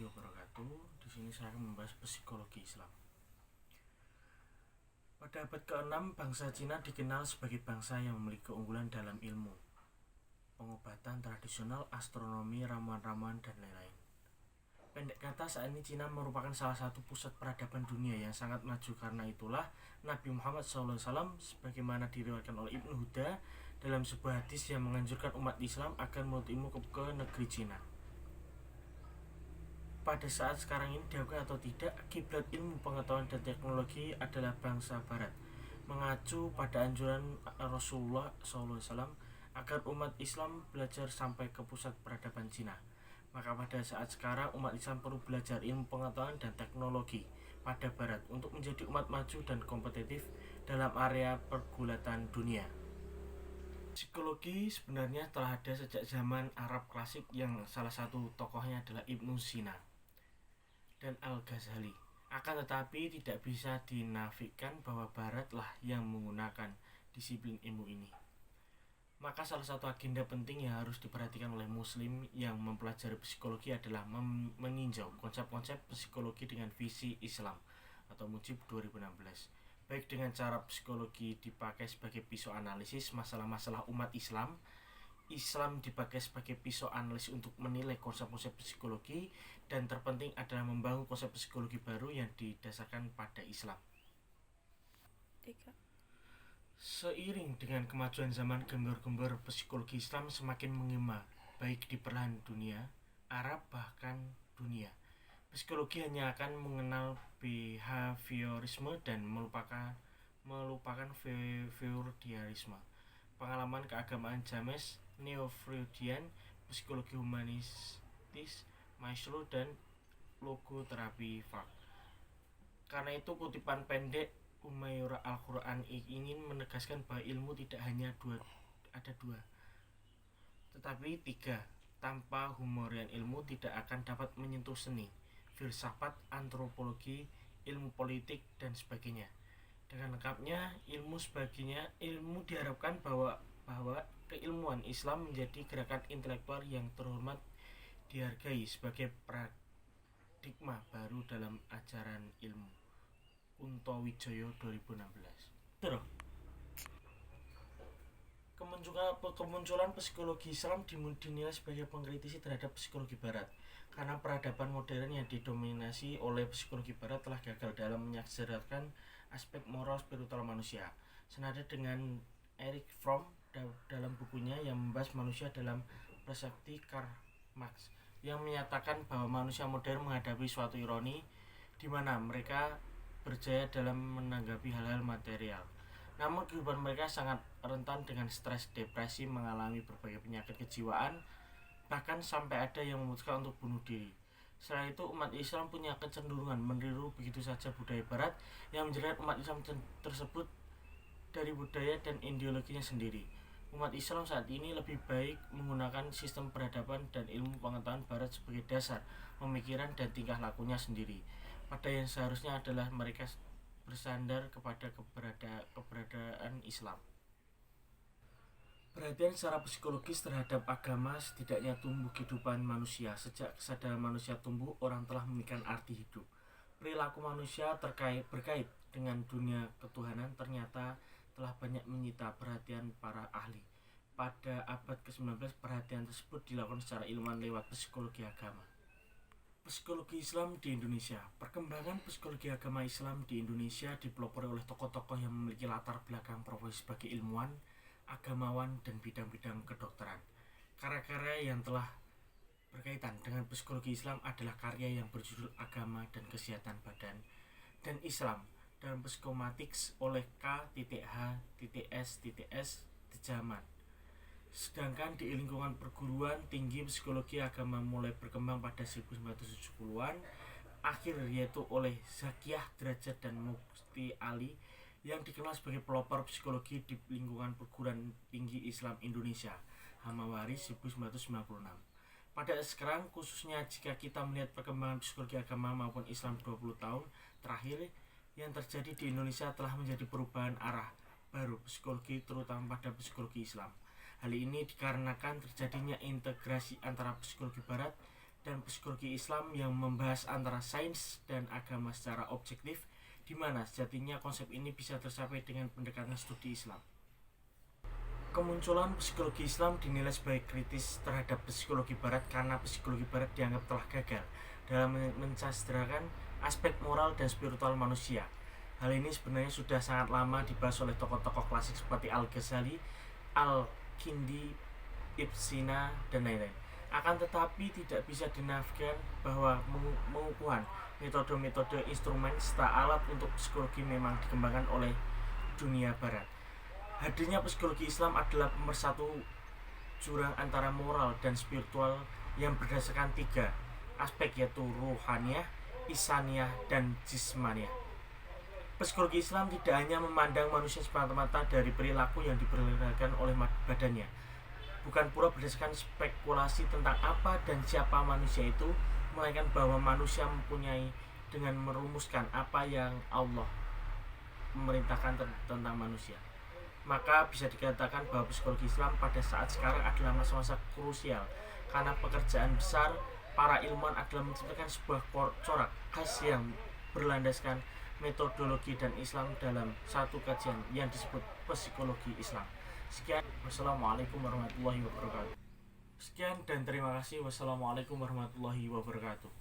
warahmatullahi wabarakatuh. Di sini saya akan membahas psikologi Islam. Pada abad ke-6, bangsa Cina dikenal sebagai bangsa yang memiliki keunggulan dalam ilmu, pengobatan tradisional, astronomi, ramuan-ramuan, dan lain-lain. Pendek kata, saat ini Cina merupakan salah satu pusat peradaban dunia yang sangat maju. Karena itulah Nabi Muhammad SAW, sebagaimana diriwayatkan oleh Ibnu Huda dalam sebuah hadis yang menganjurkan umat Islam agar menuntut ilmu ke negeri Cina. Pada saat sekarang ini, diakui atau tidak, kiblat ilmu pengetahuan dan teknologi adalah bangsa Barat, mengacu pada anjuran Rasulullah SAW agar umat Islam belajar sampai ke pusat peradaban Cina. Maka pada saat sekarang umat Islam perlu belajar ilmu pengetahuan dan teknologi pada Barat untuk menjadi umat maju dan kompetitif dalam area pergulatan dunia. Psikologi sebenarnya telah ada sejak zaman Arab klasik yang salah satu tokohnya adalah Ibnu Sina dan Al-Ghazali. Akan tetapi tidak bisa dinafikan bahwa Baratlah yang menggunakan disiplin ilmu ini. Maka salah satu agenda penting yang harus diperhatikan oleh muslim yang mempelajari psikologi adalah meninjau konsep-konsep psikologi dengan visi Islam atau Mujib 2016. Baik dengan cara psikologi dipakai sebagai pisau analisis masalah-masalah umat Islam dipakai sebagai pisau analisis untuk menilai konsep-konsep psikologi, dan terpenting adalah membangun konsep psikologi baru yang didasarkan pada Islam. Seiring dengan kemajuan zaman, gembar-gembar psikologi Islam semakin mengema, baik di belahan dunia, Arab bahkan dunia. Psikologi hanya akan mengenal behaviorisme dan melupakan freudianisme. Pengalaman keagamaan James, Neo-Freudian, psikologi humanistis, Maslow, dan logoterapi Fak. Karena itu kutipan pendek Umayyah Al-Quran ingin menegaskan bahwa ilmu tidak hanya ada dua, tetapi tiga. Tanpa humorian ilmu tidak akan dapat menyentuh seni, filsafat, antropologi, ilmu politik, dan sebagainya. Dengan lengkapnya, ilmu diharapkan bahwa keilmuan Islam menjadi gerakan intelektual yang terhormat, dihargai sebagai paradigma baru dalam ajaran ilmu. Kunto Wijoyo 2016. Kemunculan psikologi Islam dinilai sebagai pengkritisi terhadap psikologi Barat, karena peradaban modern yang didominasi oleh psikologi Barat telah gagal dalam menyaksikan aspek moral spiritual manusia. Senada dengan Erich Fromm dalam bukunya yang membahas manusia dalam persepsi Karl Marx, yang menyatakan bahwa manusia modern menghadapi suatu ironi di mana mereka berjaya dalam menanggapi hal-hal material, namun kehidupan mereka sangat rentan dengan stres, depresi, mengalami berbagai penyakit kejiwaan, bahkan sampai ada yang memutuskan untuk bunuh diri. Selain itu, umat Islam punya kecenderungan meniru begitu saja budaya Barat yang menjerat umat Islam tersebut dari budaya dan ideologinya sendiri. Umat Islam saat ini lebih baik menggunakan sistem peradaban dan ilmu pengetahuan Barat sebagai dasar pemikiran dan tingkah lakunya sendiri, pada yang seharusnya adalah mereka bersandar kepada keberadaan Islam. Perhatian secara psikologis terhadap agama setidaknya tumbuh kehidupan manusia. Sejak kesadaran manusia tumbuh, orang telah memikirkan arti hidup. Perilaku manusia berkait dengan dunia ketuhanan ternyata telah banyak menyita perhatian para ahli. Pada abad ke-19, perhatian tersebut dilakukan secara ilmuwan lewat psikologi agama. Psikologi Islam di Indonesia. Perkembangan psikologi agama Islam di Indonesia dipelopori oleh tokoh-tokoh yang memiliki latar belakang profesi sebagai ilmuwan, agamawan, dan bidang-bidang kedokteran. Karya-karya yang telah berkaitan dengan psikologi Islam adalah karya yang berjudul Agama dan Kesehatan Badan dan Islam dalam Psychomatics oleh K.H.S.S. Dejaman. Sedangkan di lingkungan perguruan tinggi psikologi agama mulai berkembang pada 1970-an akhir, yaitu oleh Zakiyah Derajat dan Mufti Ali yang dikenal sebagai pelopor psikologi di lingkungan perguruan tinggi Islam Indonesia, Hamawaris 1996. Pada sekarang, khususnya jika kita melihat perkembangan psikologi agama maupun Islam 20 tahun terakhir yang terjadi di Indonesia, telah menjadi perubahan arah baru psikologi, terutama pada psikologi Islam. Hal ini dikarenakan terjadinya integrasi antara psikologi Barat dan psikologi Islam yang membahas antara sains dan agama secara objektif, di mana sejatinya konsep ini bisa tercapai dengan pendekatan studi Islam. Kemunculan psikologi Islam dinilai sebagai kritis terhadap psikologi Barat karena psikologi Barat dianggap telah gagal dalam mencastrakan aspek moral dan spiritual manusia. Hal ini sebenarnya sudah sangat lama dibahas oleh tokoh-tokoh klasik seperti Al-Ghazali, Al-Kindi, Ibn Sina, dan lain-lain. Akan tetapi tidak bisa dinafikan bahwa mengukuhan metode-metode instrumen serta alat untuk psikologi memang dikembangkan oleh dunia Barat. Hadirnya psikologi Islam adalah pemersatu jurang antara moral dan spiritual yang berdasarkan 3 aspek, yaitu ruhaniyah, isaniyah, dan jismaniyah. Psikologi Islam tidak hanya memandang manusia semata-mata dari perilaku yang diperlihatkan oleh badannya, bukan pula berdasarkan spekulasi tentang apa dan siapa manusia itu, melainkan bahwa manusia mempunyai dengan merumuskan apa yang Allah memerintahkan tentang manusia. Maka bisa dikatakan bahwa psikologi Islam pada saat sekarang adalah masa-masa krusial, karena pekerjaan besar para ilmuwan adalah menciptakan sebuah corak khas yang berlandaskan metodologi dan Islam dalam satu kajian yang disebut psikologi Islam. Sekian, wassalamualaikum warahmatullahi wabarakatuh. Sekian dan terima kasih. Wassalamualaikum warahmatullahi wabarakatuh.